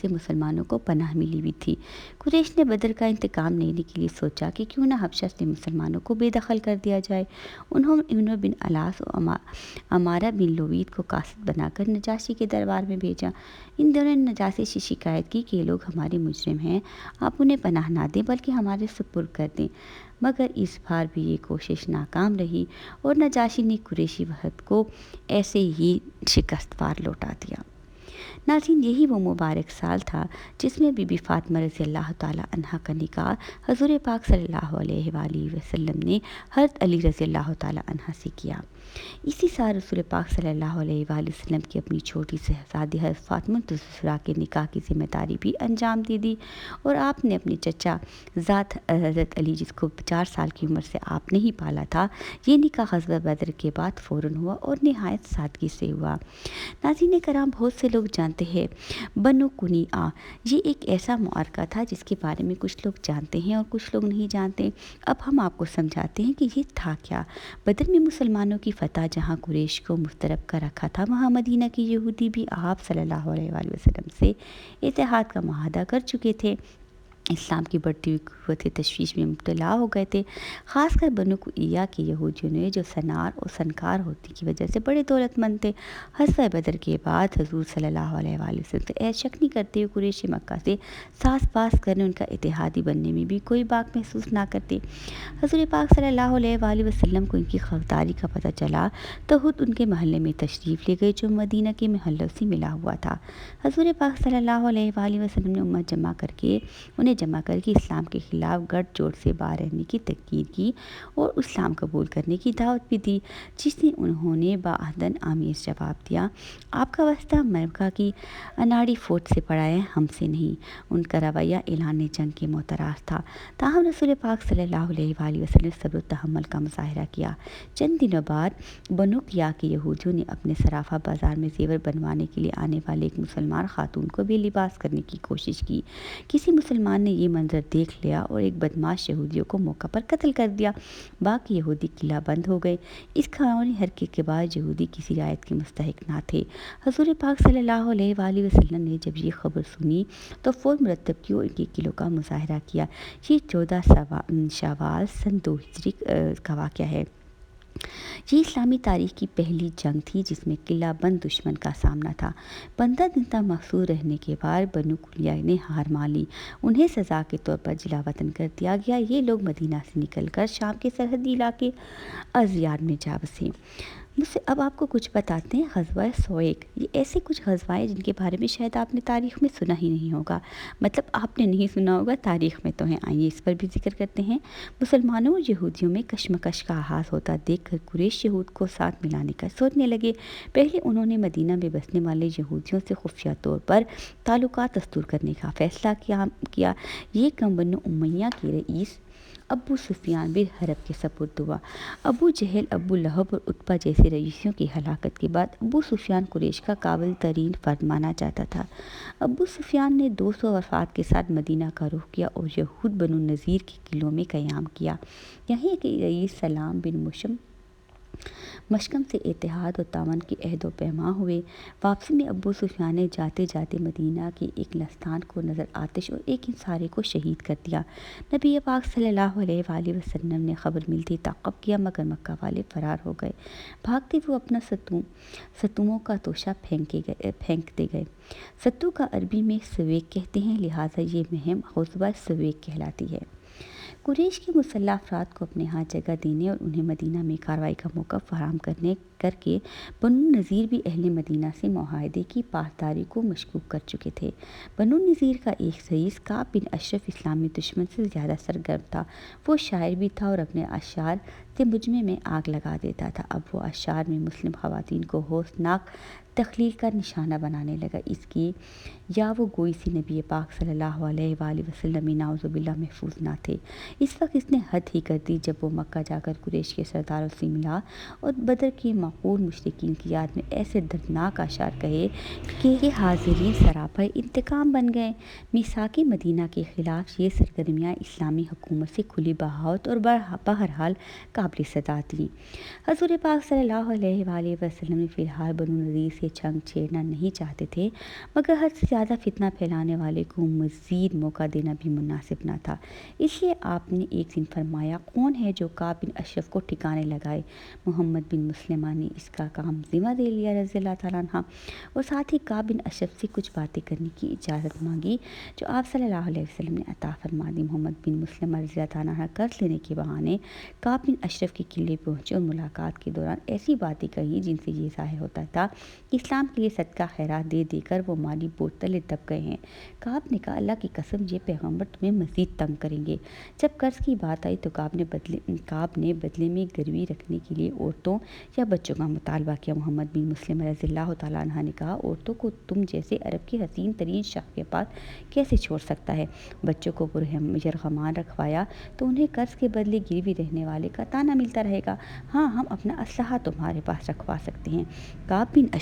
سے مسلمانوں کو پناہ ملی ہوئی تھی۔ قریش نے بدر کا انتقام لینے کے لیے سوچا کہ کیوں نہ حبشہ سے مسلمانوں کو بے دخل کر دیا جائے۔ انہوں نے عمرو بن الاس اور امارہ بن لوید کو قاصد بنا کر نجاشی کے دربار میں بھیجا۔ ان دونوں نے نجاشی سے شکایت کی کہ یہ لوگ ہمارے مجرم ہیں، آپ انہیں پناہ نہ دیں بلکہ ہمارے سپرد کر دیں، مگر اس بار بھی یہ کوشش ناکام رہی اور نجاشی نے قریشی وفد کو ایسے ہی شکست وار لوٹا دیا۔ ناظرین، یہی وہ مبارک سال تھا جس میں بی بی فاطمہ رضی اللہ تعالیٰ عنہا کا نکاح حضور پاک صلی اللہ علیہ وآلہ وسلم نے حضرت علی رضی اللہ تعالیٰ عنہ سے کیا۔ اسی سال رسول پاک صلی اللہ علیہ وآلہ وسلم کی اپنی چھوٹی شہزادی حضرت فاطمہ الزہرا کے نکاح کی ذمہ داری بھی انجام دے دی اور آپ نے اپنی چچا ذات حضرت علی، جس کو 4 سال کی عمر سے آپ نے ہی پالا تھا، یہ نکاح غزوہ بدر کے بعد فوراً ہوا اور نہایت سادگی سے ہوا۔ ناظرین کرام، بہت سے لوگ جانتے ہیں بنو کنیعہ یہ ایک ایسا معرکہ تھا جس کے بارے میں کچھ لوگ جانتے ہیں اور کچھ لوگ نہیں جانتے۔ اب ہم آپ کو سمجھاتے ہیں کہ یہ تھا کیا۔ بدر میں مسلمانوں کی فتح جہاں قریش کو مضطرب کر رکھا تھا، وہاں مدینہ کے یہودی بھی آپ صلی اللہ علیہ وآلہ وسلم سے اتحاد کا معاہدہ کر چکے تھے، اسلام کی بڑھتی ہوئی قوت تشویش میں مبتلا ہو گئے تھے۔ خاص کر بنو کنیعہ کے یہودیوں نے، جو سنار اور سنکار ہوتی کی وجہ سے بڑے دولت مند تھے، غزوہ بدر کے بعد حضور صلی اللہ علیہ وآلہ وسلم سے شک نہیں کرتے ہوئے قریش مکہ سے ساز باز کرنے، ان کا اتحادی بننے میں بھی کوئی باک محسوس نہ کرتے۔ حضور پاک صلی اللہ علیہ وآلہ وسلم کو ان کی خودداری کا پتہ چلا تو خود ان کے محلے میں تشریف لے گئے، جو مدینہ کے محلوں سے ملا ہوا تھا۔ حضور پاک صلی اللہ علیہ وآلہ وسلم نے انہیں جمع کر کے اسلام کے خلاف گٹھ جوڑ سے باہر رہنے کی تقریر کی اور اسلام قبول کرنے کی دعوت بھی دی، جس نے انہوں نے باعدن آمیز جواب دیا، آپ کا واسطہ مکہ کی اناڑی فوج سے پڑا ہے، ہم سے نہیں۔ ان کا رویہ اعلان جنگ کے متراز تھا، تاہم رسول پاک صلی اللہ علیہ وآلہ وسلم نے صبر و تحمل کا مظاہرہ کیا۔ چند دنوں بعد بنو کنیعہ کے یہودیوں نے اپنے صرافہ بازار میں زیور بنوانے کے لیے آنے والے ایک مسلمان خاتون کو بے لباس کرنے کی کوشش کی۔ کسی مسلمان نے یہ منظر دیکھ لیا اور ایک بدماش یہودیوں کو موقع پر قتل کر دیا۔ باقی یہودی قلعہ بند ہو گئے۔ اس کھلونی حرکت کے بعد یہودی کسی رعایت کے مستحق نہ تھے۔ حضور پاک صلی اللہ علیہ وآلہ وسلم نے جب یہ خبر سنی تو فوراً مرتب کی اور ان کے قلعوں کا مظاہرہ کیا۔ یہ 14 شوال سن 2 ہجری کا واقعہ ہے۔ یہ اسلامی تاریخ کی پہلی جنگ تھی جس میں قلعہ بند دشمن کا سامنا تھا۔ 15 دن تک محصور رہنے کے بعد بنو کنیعہ نے ہار مان لی، انہیں سزا کے طور پر جلا وطن کر دیا گیا۔ یہ لوگ مدینہ سے نکل کر شام کے سرحدی علاقے ازیاد میں جا بسے۔ اب آپ کو کچھ بتاتے ہیں غزوہ سویق۔ یہ ایسے کچھ غزوہ ہیں جن کے بارے میں شاید آپ نے تاریخ میں سنا ہی نہیں ہوگا، مطلب آپ نے نہیں سنا ہوگا، تاریخ میں تو ہیں۔ آئیے اس پر بھی ذکر کرتے ہیں۔ مسلمانوں اور یہودیوں میں کشمکش کا آغاز ہوتا دیکھ کر قریش یہود کو ساتھ ملانے کا سوچنے لگے۔ پہلے انہوں نے مدینہ میں بسنے والے یہودیوں سے خفیہ طور پر تعلقات دستور کرنے کا فیصلہ کیا۔ یہ کام بنو امیہ کے رئیس ابو سفیان بن حرب کے سپرد ہوا۔ ابو جہل، ابو لہب اور عتبہ جیسے رئیسوں کی ہلاکت کے بعد ابو سفیان قریش کا قابل ترین فرد مانا جاتا تھا۔ ابو سفیان نے 200 افراد کے ساتھ مدینہ کا رخ کیا اور یہود بنو نذیر کے قلعوں میں قیام کیا۔ یہیں کے رئیس سلام بن مشکم سے اتحاد اور تعاون کے عہد و پیمان ہوئے۔ واپسی میں ابو سفیان نے جاتے جاتے مدینہ کے ایک لستان کو نظر آتش اور ایک انصاری کو شہید کر دیا۔ نبی پاک صلی اللہ علیہ وآلہ وسلم نے خبر ملتے تعقب کیا، مگر مکہ والے فرار ہو گئے۔ بھاگتے وہ اپنا ستوؤں کا توشہ پھینکتے گئے۔ ستو کا عربی میں سویق کہتے ہیں، لہٰذا یہ مہم غزوہ سویق کہلاتی ہے۔ قریش کے مسلح افراد کو اپنے ہاں جگہ دینے اور انہیں مدینہ میں کارروائی کا موقع فراہم کر کے بنو نذیر بھی اہل مدینہ سے معاہدے کی پاسداری کو مشکوک کر چکے تھے۔ بنو نذیر کا ایک رئیس کعب بن اشرف اسلامی دشمن سے زیادہ سرگرم تھا۔ وہ شاعر بھی تھا اور اپنے اشعار سے مجمع میں آگ لگا دیتا تھا۔ اب وہ اشعار میں مسلم خواتین کو ہولناک تخلیل کا نشانہ بنانے لگا، اس کی یا وہ گوئی سے نبی پاک صلی اللہ علیہ وآلہ وسلم نعوذ باللہ محفوظ نہ تھے۔ اس وقت اس نے حد ہی کر دی جب وہ مکہ جا کر قریش کے سرداروں سے ملا اور بدر کے خون مشرکین کی یاد میں ایسے دردناک اشعار کہے کہ حاضرین سراپا انتقام بن گئے۔ میثاق مدینہ کے خلاف یہ سرگرمیاں اسلامی حکومت سے کھلی بغاوت اور بہرحال قابل صدع تھیں۔ حضور پاک صلی اللہ علیہ وآلہ وسلم نے فی الحال بنو نذیر سے جنگ چھیڑنا نہیں چاہتے تھے، مگر حد سے زیادہ فتنہ پھیلانے والے کو مزید موقع دینا بھی مناسب نہ تھا۔ اس لیے آپ نے ایک دن فرمایا، کون ہے جو کعب بن اشرف کو ٹھکانے لگائے؟ محمد بن مسلمہ نے اس کا کام ذمہ دے لیا رضی اللہ تعالیٰ عنہ، اور ساتھ ہی کعب بن اشرف سے کچھ باتیں کرنے کی اجازت مانگی جو آپ صلی اللہ علیہ وسلم نے عطا فرما دی۔ محمد بن مسلمہ رضی اللہ تعالیٰ عنہ قرض لینے کے بہانے کعب بن اشرف کے قلعے پہنچے اور ملاقات کے دوران ایسی باتیں کہیں جن سے یہ ظاہر ہوتا تھا کہ اسلام کے لیے صدقہ خیرات دے دے کر وہ مالی بوجھ تلے دب گئے ہیں۔ کعب نے کہا، اللہ کی قسم یہ پیغمبر تمہیں مزید تنگ کریں گے۔ جب قرض کی بات آئی تو کعب نے بدلے میں گروی رکھنے کے لیے عورتوں یا بچوں کا مطالبہ کیا۔ محمد بن مسلمہ رضی اللہ تعالیٰ عنہ نے کہا، عورتوں کو تم جیسے عرب کی حسین ترین شخص کے پاس کیسے چھوڑ سکتا ہے؟ بچوں کو یرغمال رکھوایا تو انہیں قرض کے بدلے گروی رہنے والے کا طعنہ ملتا رہے گا۔ ہاں، ہم اپنا اسلحہ تمہارے پاس رکھوا سکتے ہیں۔ کعب بن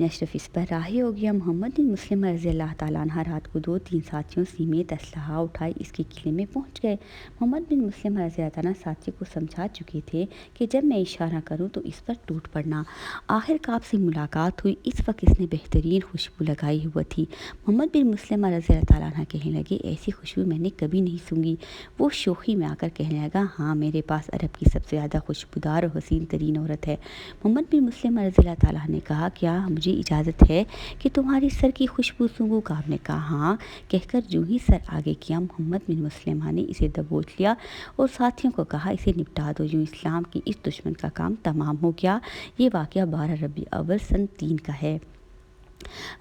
اشرف اس پر راضی ہو گیا۔ محمد بن مسلمہ رضی اللہ تعالیٰ عنہ رات کو 2-3 ساتھیوں سمیت اسلحہ اٹھائے اس کے قلعے میں پہنچ گئے۔ محمد بن مسلمہ رضی اللہ تعالیٰ ساتھیوں کو سمجھا چکے تھے کہ جب میں اشارہ کروں تو اس پر ٹوٹ پڑنا۔ آخر کعب سے ملاقات ہوئی، اس وقت اس نے بہترین خوشبو لگائی ہوئی تھی۔ محمد بن مسلمہ رضی اللہ تعالیٰ عنہ کہنے لگے، ایسی خوشبو میں نے کبھی نہیں سونگھی۔ وہ شوخی میں آ کر کہنے لگا، ہاں، میرے پاس عرب کی سب سے زیادہ خوشبودار اور حسین ترین عورت ہے۔ محمد بن مسلمہ رضی اللہ تعالیٰ نے کہا، کیا مجھے اجازت ہے کہ تمہاری سر کی خوشبو سونگھوں؟ کعب نے کہا، ہاں، کہہ کر جو ہی سر آگے کیا، محمد بن مسلمہ نے اسے دبوچ لیا اور ساتھیوں کو کہا، اسے نپٹا دو۔ یوں اسلام کی اس دشمن کا کام تمام ہو گیا۔ یہ واقعہ 12 ربیع الاول سن 3 کا ہے۔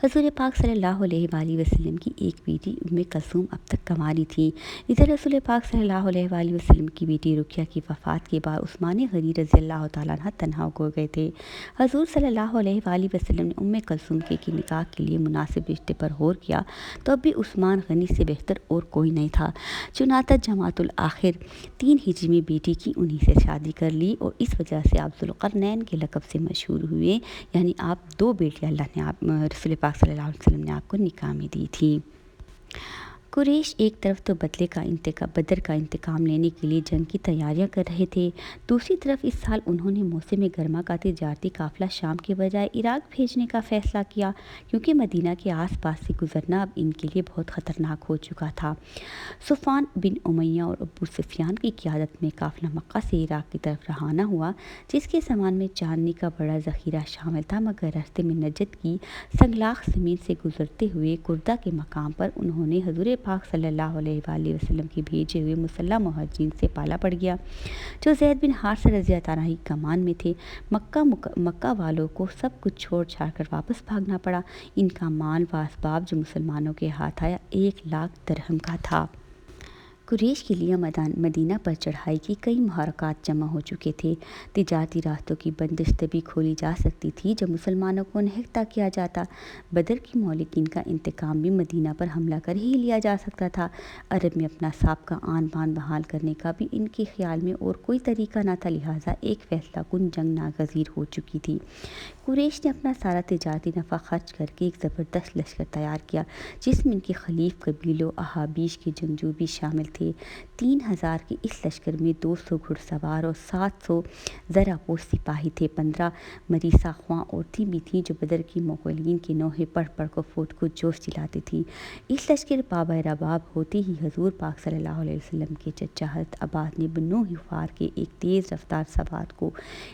حضور پاک صلی اللہ علیہ وآلہ وسلم کی ایک بیٹی کلثوم اب تک کنواری تھی۔ ادھر رسول پاک صلی اللہ علیہ وآلہ وسلم کی بیٹی رقیہ کی وفات کے بعد عثمان غنی رضی اللہ تعالیٰ عنہ تنہا ہو گئے تھے۔ حضور صلی اللہ علیہ وآلہ وسلم نے کلثوم کے نکاح کے لیے مناسب رشتے پر غور کیا تو اب بھی عثمان غنی سے بہتر اور کوئی نہیں تھا۔ چنانچہ جمادی الاخر 3 ہجری میں بیٹی کی انہی سے شادی کر لی اور اس وجہ سے آپ ذوالقرنین کے لقب سے مشہور ہوئے، یعنی آپ 2 بیٹیاں اللہ نے رسول پاک صلی اللہ علیہ وسلم نے آپ کو نکاح میں دی تھی۔ قریش ایک طرف تو بدر کا انتقام لینے کے لیے جنگ کی تیاریاں کر رہے تھے، دوسری طرف اس سال انہوں نے موسم گرما کا تجارتی قافلہ شام کے بجائے عراق بھیجنے کا فیصلہ کیا، کیونکہ مدینہ کے آس پاس سے گزرنا اب ان کے لیے بہت خطرناک ہو چکا تھا۔ صفوان بن امیہ اور ابو سفیان کی قیادت میں قافلہ مکہ سے عراق کی طرف روانہ ہوا، جس کے سامان میں چاندنی کا بڑا ذخیرہ شامل تھا، مگر راستے میں نجد کی سنگلاخ زمین سے گزرتے ہوئے کردہ کے مقام پر انہوں نے حضور پاک صلی اللہ علیہ وآلہ وسلم کے بھیجے ہوئے مسلح مہاجرین سے پالا پڑ گیا، جو زید بن حارثہ رضی اللہ عنہ کی کمان میں تھے۔ مکہ والوں کو سب کچھ چھوڑ چھاڑ کر واپس بھاگنا پڑا۔ ان کا مال و اسباب جو مسلمانوں کے ہاتھ آیا 1 لاکھ درہم کا تھا۔ قریش کے لیے مدینہ پر چڑھائی کی کئی محرکات جمع ہو چکے تھے۔ تجارتی راستوں کی بندش تبھی کھولی جا سکتی تھی جب مسلمانوں کو نہتا کیا جاتا۔ بدر کی مہلکین کا انتقام بھی مدینہ پر حملہ کر ہی لیا جا سکتا تھا۔ عرب میں اپنا سابقہ آن بان بحال کرنے کا بھی ان کے خیال میں اور کوئی طریقہ نہ تھا، لہٰذا ایک فیصلہ کن جنگ ناگزیر ہو چکی تھی۔ قریش نے اپنا سارا تجارتی نفع خرچ کر کے ایک زبردست لشکر تیار کیا، جس میں ان کے خلیف قبیلوں احابیش کے جنگجو بھی شامل تھے۔ 3000 کے اس لشکر میں 200 گھڑ سوار اور 700 زرہ پوش سپاہی تھے۔ 15 مریسا خواں عورتیں بھی تھیں جو بدر کی مغولین کے نوحے پڑھ پڑھ کو فوج کو جوش دلاتی تھیں۔ اس لشکر بابہ رباب ہوتے ہی حضور پاک صلی اللہ علیہ وسلم کے چچا حضرت عباس نے بنو غفار کے ایک تیز رفتار سوار کو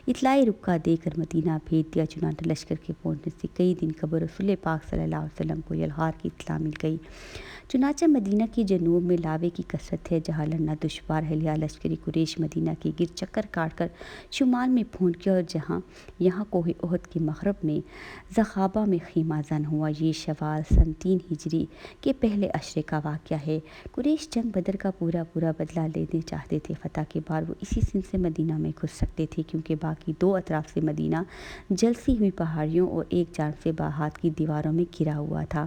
اطلاع رکھا دے کر مدینہ بھیج دیا۔ چنانچہ لشکر کے پہنچنے سے کئی دن قبل رسول پاک صلی اللہ علیہ وسلم کو یلغار کی اطلاع مل گئی۔ چنانچہ مدینہ کے جنوب میں لاوے کی کثرت ہے جہاں لڑنا دشوار ہے، لہٰذا لشکری قریش مدینہ کے گرد چکر کاٹ کر شمال میں پہنچ گیا اور یہاں کوہ احد کے مغرب میں زغابہ میں خیمہ زن ہوا۔ یہ شوال سن 3 ہجری کے پہلے عشرے کا واقعہ ہے۔ قریش جنگ بدر کا پورا بدلہ لینے چاہتے تھے۔ فتح کے بعد وہ اسی سمت سے مدینہ میں گھس سکتے تھے، کیونکہ باقی 2 اطراف سے مدینہ جلسی ہوئی پہاڑیوں اور ایک جانب سے باہات کی دیواروں میں گھرا ہوا تھا۔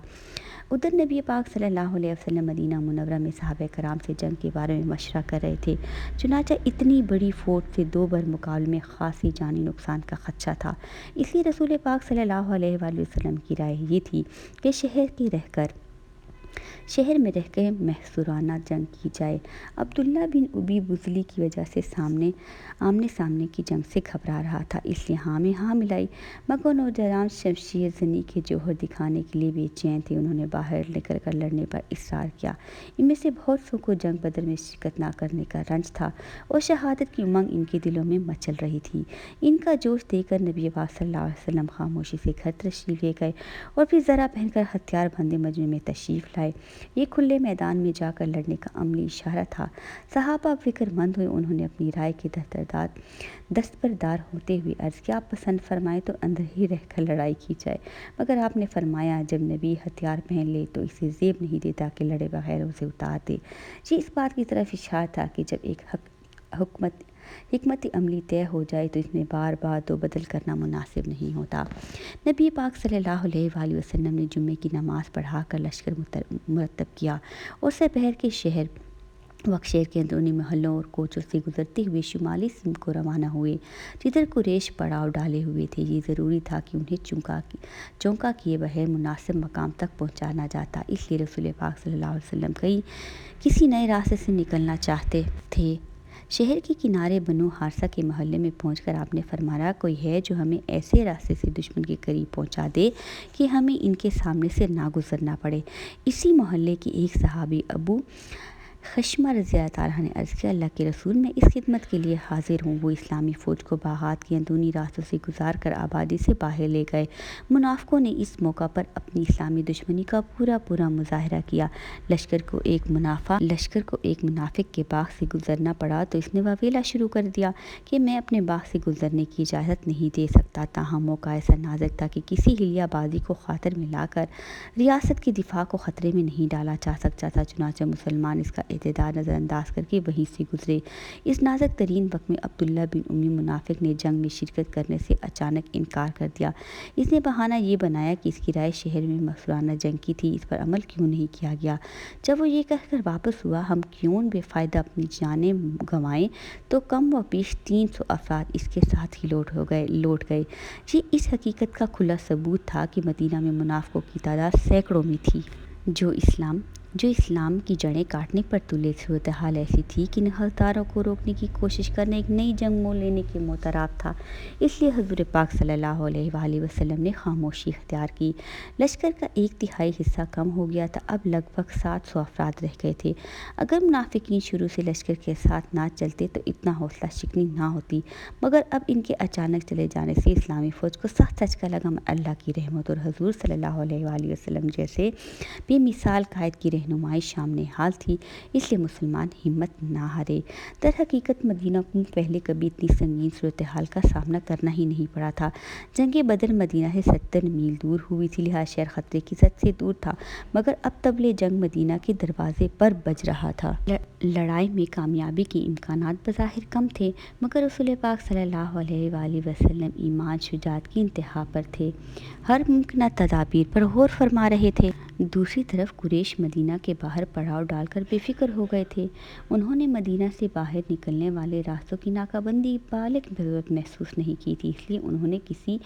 ادھر نبی پاک صلی اللہ علیہ وسلم مدینہ منورہ میں صحابہ کرام سے جنگ کے بارے میں مشورہ کر رہے تھے، چنانچہ اتنی بڑی فوج سے دو بر مقابلے میں خاصی جانی نقصان کا خدشہ تھا، اس لیے رسول پاک صلی اللہ علیہ وآلہ وسلم کی رائے یہ تھی کہ شہر میں رہ کر محصورانہ جنگ کی جائے۔ عبداللہ بن ابی بزلی کی وجہ سے آمنے سامنے کی جنگ سے گھبرا رہا تھا، اس لیے ہاں میں ہاں ملائی، مگر نوجوان شمشیر زنی کے جوہر دکھانے کے لیے بے چین تھے، انہوں نے باہر نکل کر لڑنے پر اصرار کیا۔ ان میں سے بہت سو کو جنگ بدر میں شرکت نہ کرنے کا رنج تھا اور شہادت کی امنگ ان کے دلوں میں مچل رہی تھی۔ ان کا جوش دیکھ کر نبی پاک صلی اللہ علیہ وسلم خاموشی سے گھر تشریف لے گئے اور پھر ذرا پہن کر ہتھیار بندے مجمع میں تشریف لائے۔ یہ کھلے میدان میں جا کر لڑنے کا عملی اشارہ تھا۔ صحابہ فکر مند ہوئے، انہوں نے اپنی رائے کے دستبردار ہوتے ہوئے عرض کیا، آپ پسند فرمائیں تو اندر ہی رہ کر لڑائی کی جائے، مگر آپ نے فرمایا جب نبی ہتھیار پہن لے تو اسے زیب نہیں دیتا کہ لڑے بغیر اسے اتار دے۔ یہ اس بات کی طرف اشارہ تھا کہ جب ایک حکمت عملی طے ہو جائے تو اس میں بار بار دو بدل کرنا مناسب نہیں ہوتا۔ نبی پاک صلی اللہ علیہ وآلہ وسلم نے جمعے کی نماز پڑھا کر لشکر مرتب کیا اور سپہر کے شہر کے اندرونی محلوں اور کوچوں سے گزرتے ہوئے شمالی سمت کو روانہ ہوئے، جدھر قریش پڑاؤ ڈالے ہوئے تھے۔ یہ ضروری تھا کہ انہیں چونکا کیے بغیر مناسب مقام تک پہنچانا جاتا، اس لیے رسول پاک صلی اللہ علیہ وسلم کسی نئے راستے سے نکلنا چاہتے تھے۔ شہر کے کنارے بنو حارثہ کے محلے میں پہنچ کر آپ نے فرمایا، کوئی ہے جو ہمیں ایسے راستے سے دشمن کے قریب پہنچا دے کہ ہمیں ان کے سامنے سے نہ گزرنا پڑے۔ اسی محلے کے ایک صحابی ابو خشمہ رضی اللہ تعالیٰ نے عرض کیا، اللہ کے رسول، میں اس خدمت کے لیے حاضر ہوں۔ وہ اسلامی فوج کو باغات کے اندرونی راستوں سے گزار کر آبادی سے باہر لے گئے۔ منافقوں نے اس موقع پر اپنی اسلامی دشمنی کا پورا مظاہرہ کیا۔ لشکر کو ایک منافق کے باغ سے گزرنا پڑا تو اس نے واویلا شروع کر دیا کہ میں اپنے باغ سے گزرنے کی اجازت نہیں دے سکتا۔ تاہم موقع ایسا نازک تھا کہ کسی حلیہ بازی کو خاطر میں لا کر ریاست کے دفاع کو خطرے میں نہیں ڈالا جا سکتا تھا، چنانچہ مسلمان اس کا اعتدار نظر انداز کر کے وہیں سے گزرے۔ اس نازک ترین وقت میں عبداللہ بن امی منافق نے جنگ میں شرکت کرنے سے اچانک انکار کر دیا۔ اس نے بہانہ یہ بنایا کہ اس کی رائے شہر میں محصورانہ جنگ کی تھی، اس پر عمل کیوں نہیں کیا گیا۔ جب وہ یہ کہہ کر واپس ہوا، ہم کیوں بے فائدہ اپنی جانیں گنوائیں، تو کم و بیش 300 افراد اس کے ساتھ ہی لوٹ گئے۔ یہ اس حقیقت کا کھلا ثبوت تھا کہ مدینہ میں منافقوں کی تعداد سینکڑوں میں تھی۔ جو اسلام کی جڑیں کاٹنے پر تلے، صورتحال ایسی تھی کہ نہزداروں کو روکنے کی کوشش کرنا ایک نئی جنگ مول لینے کے مترادف تھا۔ اس لیے حضور پاک صلی اللہ علیہ وآلہ وسلم نے خاموشی اختیار کی۔ لشکر کا 1/3 حصہ کم ہو گیا تھا، اب لگ بھگ 700 افراد رہ گئے تھے۔ اگر منافقین شروع سے لشکر کے ساتھ نہ چلتے تو اتنا حوصلہ شکنی نہ ہوتی، مگر اب ان کے اچانک چلے جانے سے اسلامی فوج کو سخت جھٹکا لگا۔ اللہ کی رحمت اور حضور صلی اللہ علیہ وآلہ وسلم جیسے بے مثال قائد کی رہنمائی سامنے حال تھی، اس لیے مسلمان ہمت نہ ہارے۔ در حقیقت مدینہ کو پہلے کبھی اتنی سنگین صورتحال کا سامنا کرنا ہی نہیں پڑا تھا۔ جنگ بدر مدینہ سے 70 میل دور ہوئی تھی، لہٰذا شہر خطرے کی زد سے دور تھا، مگر اب طبلِ جنگ مدینہ کے دروازے پر بج رہا تھا۔ لڑائی میں کامیابی کے امکانات بظاہر کم تھے، مگر رسول پاک صلی اللہ علیہ وآلہ وسلم ایمان شجاعت کی انتہا پر تھے، ہر ممکنہ تدابیر پر غور فرما رہے تھے۔ دوسری طرف قریش مدینہ کے باہر پڑاؤ ڈال کر بے فکر ہو گئے تھے۔ انہوں نے مدینہ سے باہر نکلنے والے راستوں کی ناکہ بندی بالغ ضرورت محسوس نہیں کی تھی، اس لیے انہوں نے کسی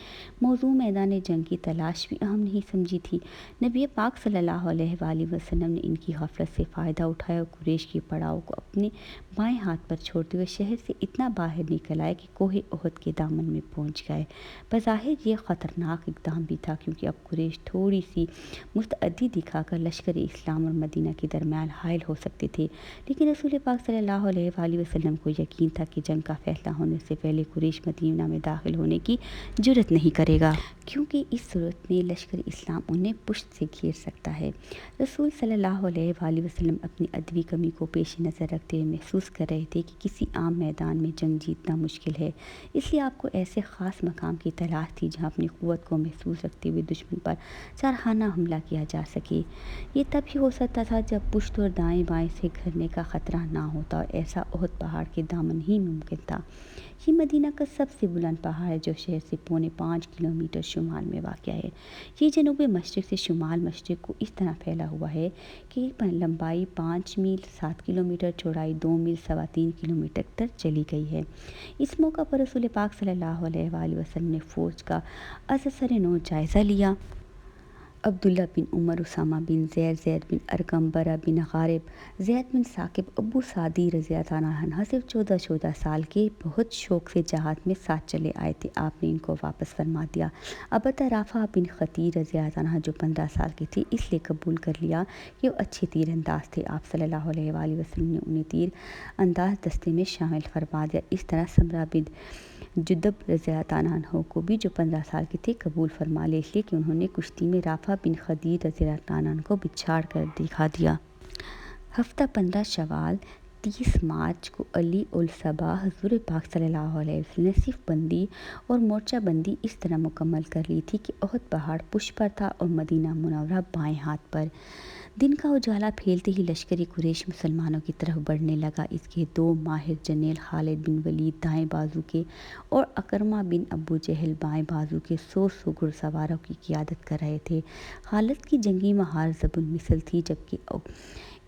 موزوں میدان جنگ کی تلاش بھی اہم نہیں سمجھی تھی۔ نبی پاک صلی اللہ علیہ وآلہ وسلم نے ان کی غفلت سے فائدہ اٹھایا اور قریش کے پڑاؤ کو اپنے بائیں ہاتھ پر چھوڑتے ہوئے شہر سے اتنا باہر نکل آئے کہ کوہ احد کے دامن میں پہنچ گئے۔ بظاہر یہ خطرناک اقدام بھی تھا، کیونکہ اب قریش تھوڑی سی مستعدی دکھا کر لشکر اسلام اور مدینہ کے درمیان حائل ہو سکتے تھے، لیکن رسول پاک صلی اللہ علیہ وآلہ وسلم کو یقین تھا کہ جنگ کا فیصلہ ہونے سے پہلے قریش مدینہ میں داخل ہونے کی جرات نہیں کرے گا، کیونکہ اس صورت میں لشکر اسلام انہیں پشت سے گھیر سکتا ہے۔ رسول صلی اللہ علیہ وآلہ وسلم اپنی ادبی کمی کو پیش نظر رکھتے ہوئے محسوس کر رہے تھے کہ کسی عام میدان میں جنگ جیتنا مشکل ہے، اس لیے آپ کو ایسے خاص مقام کی تلاش تھی جہاں اپنی قوت کو محسوس رکھتے ہوئے دشمن پر جارحانہ حملہ کیا جا سکے۔ یہ تب ہی ہو سکتا تھا جب پشت اور دائیں بائیں سے گھرنے کا خطرہ نہ ہوتا، اور ایسا احد پہاڑ کے دامن ہی ممکن تھا۔ یہ مدینہ کا سب سے بلند پہاڑ ہے جو شہر سے 5.25 کلومیٹر شمال میں واقع ہے۔ یہ جنوب مشرق سے شمال مشرق کو اس طرح پھیلا ہوا ہے کہ لمبائی 5 میل 7 کلومیٹر، چوڑائی 2 میل 3.25 کلومیٹر تک چلی گئی ہے۔ اس موقع پر رسول پاک صلی اللہ علیہ وآلہ وسلم نے فوج کا از سر نو جائزہ لیا۔ عبداللہ بن عمر، اسامہ بن زید، زید بن ارقم، برا بن غارب، زید بن ثاقب، ابو سعدی رضی اللہ عنہ صرف 14 سال کے بہت شوق سے جہاد میں ساتھ چلے آئے تھے۔ آپ نے ان کو واپس فرما دیا۔ البتہ رافع بن خطیر رضی اللہ عنہ جو 15 سال کے تھے اس لیے قبول کر لیا کہ وہ اچھے تیر انداز تھے۔ آپ صلی اللہ علیہ وآلہ وسلم نے انہیں تیر انداز دستے میں شامل فرما دیا۔ اس طرح سمرہ بن جندب رضی اللہ عنہ کو بھی جو 15 سال کے تھے قبول فرما لیا، اس لیے کہ انہوں نے کشتی میں رافع بن خدیر رضی اللہ عنہ کو بچھاڑ کر دکھا دیا۔ ہفتہ 15 شوال 30 مارچ کو علی الصبا حضور پاک صلی اللہ علیہ وسلم نے صف بندی اور مورچہ بندی اس طرح مکمل کر لی تھی کہ احد پہاڑ پشت پر تھا اور مدینہ منورہ بائیں ہاتھ پر۔ دن کا اجالا پھیلتے ہی لشکری قریش مسلمانوں کی طرف بڑھنے لگا۔ اس کے 2 ماہر جرنیل خالد بن ولید دائیں بازو کے اور اکرمہ بن ابو جہل بائیں بازو کے 100 گھڑ سواروں کی قیادت کر رہے تھے۔ خالد کی جنگی مہارت ضرب المثل تھی، جبکہ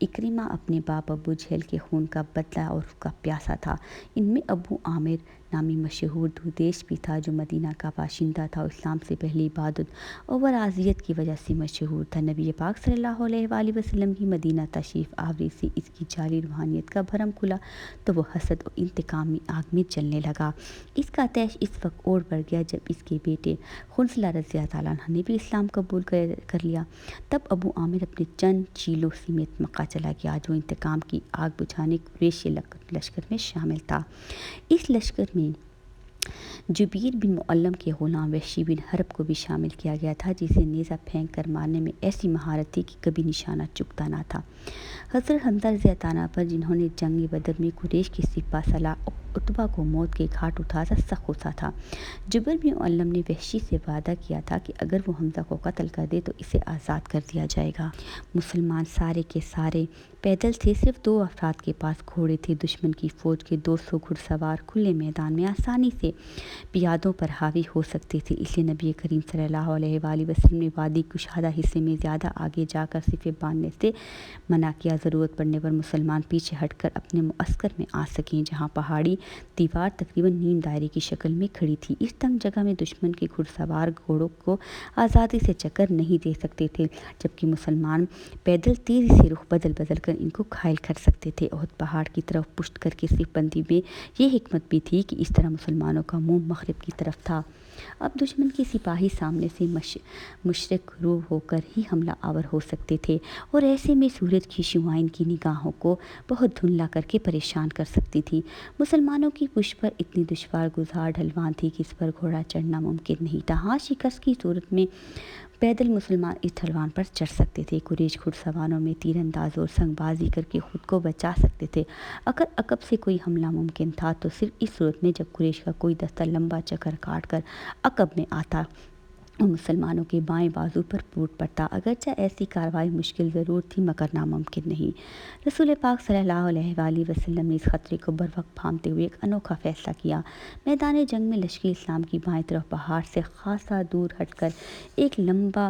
اکرمہ اپنے باپ ابو جہل کے خون کا بدلہ اور کا پیاسا تھا۔ ان میں ابو عامر نامی مشہور دودیش بھی تھا جو مدینہ کا باشندہ تھا اور اسلام سے پہلے عبادت اور ورعیت کی وجہ سے مشہور تھا۔ نبی پاک صلی اللہ علیہ وآلہ وسلم کی مدینہ تشریف آوری سے اس کی جعلی روحانیت کا بھرم کھلا تو وہ حسد اور انتقامی آگ میں جلنے لگا۔ اس کا آتش اس وقت اور بڑھ گیا جب اس کے بیٹے خنثلہ رضی اللہ عنہ نے بھی اسلام قبول کر لیا۔ تب ابو عامر اپنے چند چیلوں سمیت مکہ چلا گیا جو انتقام کی آگ بجھانے قریشی لشکر میں شامل تھا۔ اس لشکر میں جبیر بن معلم کے غلام وحشی بن حرب کو بھی شامل کیا گیا تھا جسے نیزہ پھینک کر مارنے میں ایسی مہارت تھی کہ کبھی نشانہ چکتا نہ تھا۔ حضرت حمزہ رضی اللہ عنہ پر جنہوں نے جنگ بدر میں قریش کے سپہ سالار عتبہ کو موت کے گھاٹ اتارا سخت غصہ تھا۔ جبیر بن معلم نے وحشی سے وعدہ کیا تھا کہ اگر وہ حمزہ کو قتل کر دے تو اسے آزاد کر دیا جائے گا۔ مسلمان سارے کے سارے پیدل تھے، صرف 2 افراد کے پاس گھوڑے تھے۔ دشمن کی فوج کے 200 گھڑ سوار کھلے میدان میں آسانی سے پیادوں پر حاوی ہو سکتے تھے، اس لیے نبی کریم صلی اللہ علیہ وآلہ وسلم نے وادی کشادہ حصے میں زیادہ آگے جا کر صفیں باندھنے سے منع کیا۔ ضرورت پڑنے پر مسلمان پیچھے ہٹ کر اپنے معسکر میں آ سکیں، جہاں پہاڑی دیوار تقریباً نیم دائرے کی شکل میں کھڑی تھی۔ اس تنگ جگہ میں دشمن کے گھڑ سوار گھوڑوں کو آزادی سے چکر نہیں دے سکتے تھے، جبکہ مسلمان پیدل تیزی سے رخ بدل بدل کر ان کو گھائل کر سکتے تھے۔ احد پہاڑ کی طرف پشت کر کے صف بندی میں یہ حکمت بھی تھی کہ اس طرح مسلمانوں کا منہ مغرب کی طرف تھا۔ اب دشمن کے سپاہی سامنے سے مشرق رو ہو کر ہی حملہ آور ہو سکتے تھے، اور ایسے میں سورج کی شعاعیں ان کی نگاہوں کو بہت دھندلا کر کے پریشان کر سکتی تھی۔ مسلمانوں کی پشت پر اتنی دشوار گزار ڈھلوان تھی کہ اس پر گھوڑا چڑھنا ممکن نہیں تھا۔ ہاں، شکست کی صورت میں پیدل مسلمان اس ڈھلوان پر چڑھ سکتے تھے۔ قریش گھڑ سواروں میں تیر اندازی اور سنگ بازی کر کے خود کو بچا سکتے تھے۔ اگر عقب سے کوئی حملہ ممکن تھا تو صرف اس صورت میں جب قریش کا کوئی دستہ لمبا چکر کاٹ کر عقب میں آتا اور مسلمانوں کے بائیں بازو پر ٹوٹ پڑتا۔ اگرچہ ایسی کارروائی مشکل ضرور تھی مگر ناممکن نہیں۔ رسول پاک صلی اللہ علیہ وآلہ وسلم نے اس خطرے کو بروقت بھانپتے ہوئے ایک انوکھا فیصلہ کیا۔ میدان جنگ میں لشکر اسلام کی بائیں طرف پہاڑ سے خاصا دور ہٹ کر ایک لمبا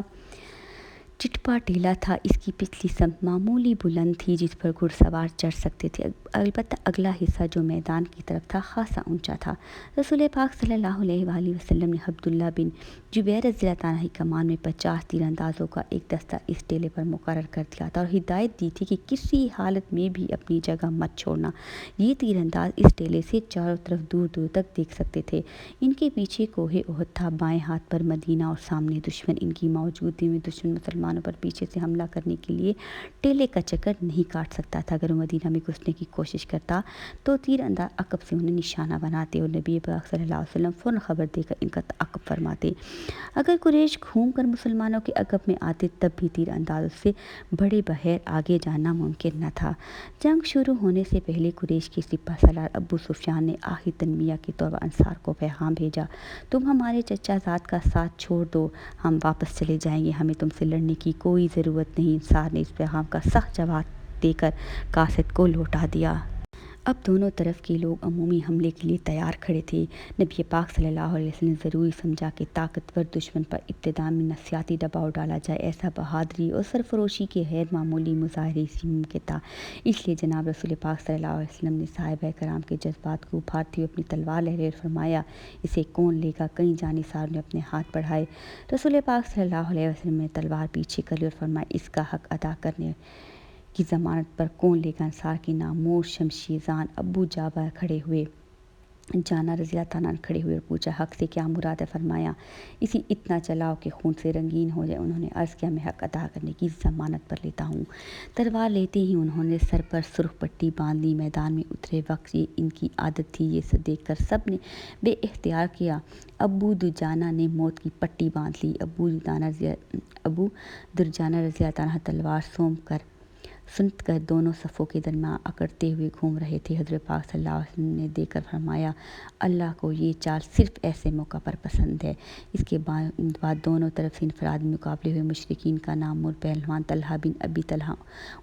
چٹپا ٹیلہ تھا۔ اس کی پچھلی سمت معمولی بلند تھی جس پر گھڑ سوار چڑھ سکتے تھے، البتہ اگلا حصہ جو میدان کی طرف تھا خاصا اونچا تھا۔ رسول پاک صلی اللہ علیہ وآلہ وسلم نے عبداللہ بن جبیر رضی اللہ عنہ کی کمان میں 50 تیر اندازوں کا ایک دستہ اس ٹیلے پر مقرر کر دیا تھا اور ہدایت دی تھی کہ کسی حالت میں بھی اپنی جگہ مت چھوڑنا۔ یہ تیر انداز اس ٹیلے سے چاروں طرف دور دور تک دیکھ سکتے تھے۔ ان کے پیچھے کوہ احد تھا، بائیں ہاتھ پر مدینہ اور سامنے دشمن۔ ان کی موجودگی میں دشمن مسلمانوں پر پیچھے سے حملہ کرنے کے لیے ٹیلے کا چکر نہیں کاٹ سکتا تھا۔ اگر وہ مدینہ میں گھسنے کی کوشش کرتا تو تیر انداز عقب سے انہیں نشانہ بناتے اور نبی پاک صلی اللہ علیہ وسلم فوراً خبر دے کر ان کا تعاقب فرماتے۔ اگر قریش گھوم کر مسلمانوں کے عقب میں آتے تب بھی تیر اندازوں سے بڑے بغیر آگے جانا ممکن نہ تھا۔ جنگ شروع ہونے سے پہلے قریش کے سپہ سالار ابو سفیان نے آخری تنبیہ کے طور پر انصار کو پیغام بھیجا، تم ہمارے چچا زاد کا ساتھ چھوڑ دو، ہم واپس چلے جائیں گے، ہمیں تم سے لڑنے کی کوئی ضرورت نہیں۔ انصار نے اس پیغام کا سخت جواب دے کر قاصد کو لوٹا دیا۔ اب دونوں طرف کے لوگ عمومی حملے کے لیے تیار کھڑے تھے۔ نبی پاک صلی اللہ علیہ وسلم نے ضروری سمجھا کہ طاقتور دشمن پر ابتدا میں نفسیاتی دباؤ ڈالا جائے۔ ایسا بہادری اور سرفروشی کے غیر معمولی مظاہرے اسی ممکن تھا۔ اس لیے جناب رسول پاک صلی اللہ علیہ وسلم نے صحابہ کرام کے جذبات کو ابھارتے ہوئے اپنی تلوار لہرائی اور فرمایا، اسے کون لے گا؟ کئی جانصاروں نے اپنے ہاتھ بڑھائے۔ رسول پاک صلی اللہ علیہ وسلم نے تلوار پیچھے کر لی اور فرمایا، اس کا حق ادا کرنے کی ضمانت پر کون لے گا؟ انصار کے نامور شمشیر زن ابو جابر کھڑے ہوئے، جانا رضی اللہ تعالیٰ عنہ کھڑے ہوئے اور پوچھا، حق سے کیا مراد ہے؟ فرمایا، اسے اتنا چلاؤ کہ خون سے رنگین ہو جائے۔ انہوں نے عرض کیا، میں حق ادا کرنے کی ضمانت پر لیتا ہوں۔ تلوار لیتے ہی انہوں نے سر پر سرخ پٹی باندھ لی۔ میدان میں اترے وقت یہ ان کی عادت تھی، یہ دیکھ کر سب نے بے اختیار کیا۔ ابو دجانہ نے موت کی پٹی باندھ لی۔ ابو درجانہ رضی اللہ تعالیٰ عنہ تلوار سنت کر دونوں صفوں کے درمیان اکڑتے ہوئے گھوم رہے تھے۔ حضرت پاک صلی اللہ علیہ وسلم نے دیکھ کر فرمایا، اللہ کو یہ چال صرف ایسے موقع پر پسند ہے۔ اس کے بعد دونوں طرف سے انفرادی مقابلے ہوئے۔ مشرکین کا نامور پہلوان طلحہ بن ابی طلحہ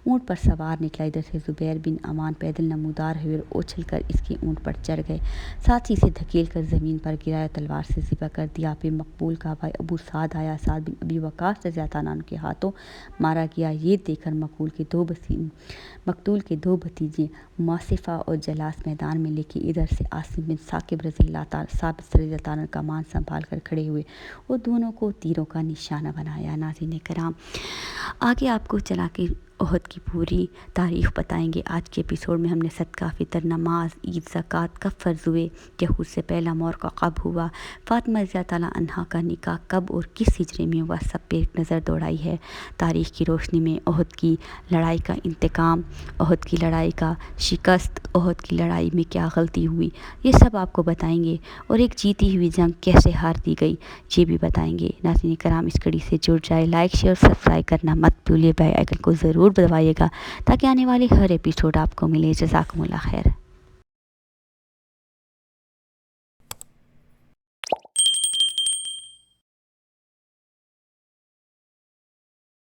اونٹ پر سوار نکلا۔ ادھر سے زبیر بن عوام پیدل نمودار ہوئے اور اچھل کر اس کے اونٹ پر چڑھ گئے، ساتھ ہی اسے دھکیل کر زمین پر گرایا، تلوار سے ذبح کر دیا۔ پھر مقبول کا بھائی ابو سعد آیا، سعد بن ابی وقاص رضی اللہ تعالیٰ عنہ کے ہاتھوں مارا گیا۔ یہ دیکھ کر مقتول کے دو بھتیجے ماصفہ اور جلاس میدان میں، لیکن ادھر سے عاصم بن ثابت رضی اللہ تعالیٰ عنہ کمان سنبھال کر کھڑے ہوئے اور دونوں کو تیروں کا نشانہ بنایا۔ ناظرین کرام، آگے آپ کو چلا کے احد کی پوری تاریخ بتائیں گے۔ آج کے ایپیسوڈ میں ہم نے صدقہ فطر، نماز، عید، زکوٰۃ کب فرض ہوئے، یہود سے پہلا موقع کب ہوا، فاطمہ رضی اللہ تعالیٰ عنہا کا نکاح کب اور کس ہجری میں ہوا، سب پہ ایک نظر دوڑائی ہے۔ تاریخ کی روشنی میں احد کی لڑائی کا انتقام، احد کی لڑائی کا شکست، احد کی لڑائی میں کیا غلطی ہوئی، یہ سب آپ کو بتائیں گے، اور ایک جیتی ہوئی جنگ کیسے ہار دی گئی یہ بھی بتائیں گے۔ ناظرین کرام، اس کڑی سے جڑ جائے، لائک شیئر اور سبسکرائب کرنا مت بھولیے، بیل آئیکن کو ضرور دبائیے گا تاکہ آنے والے ہر ایپیسوڈ آپ کو ملے۔ جزاکم اللہ خیر۔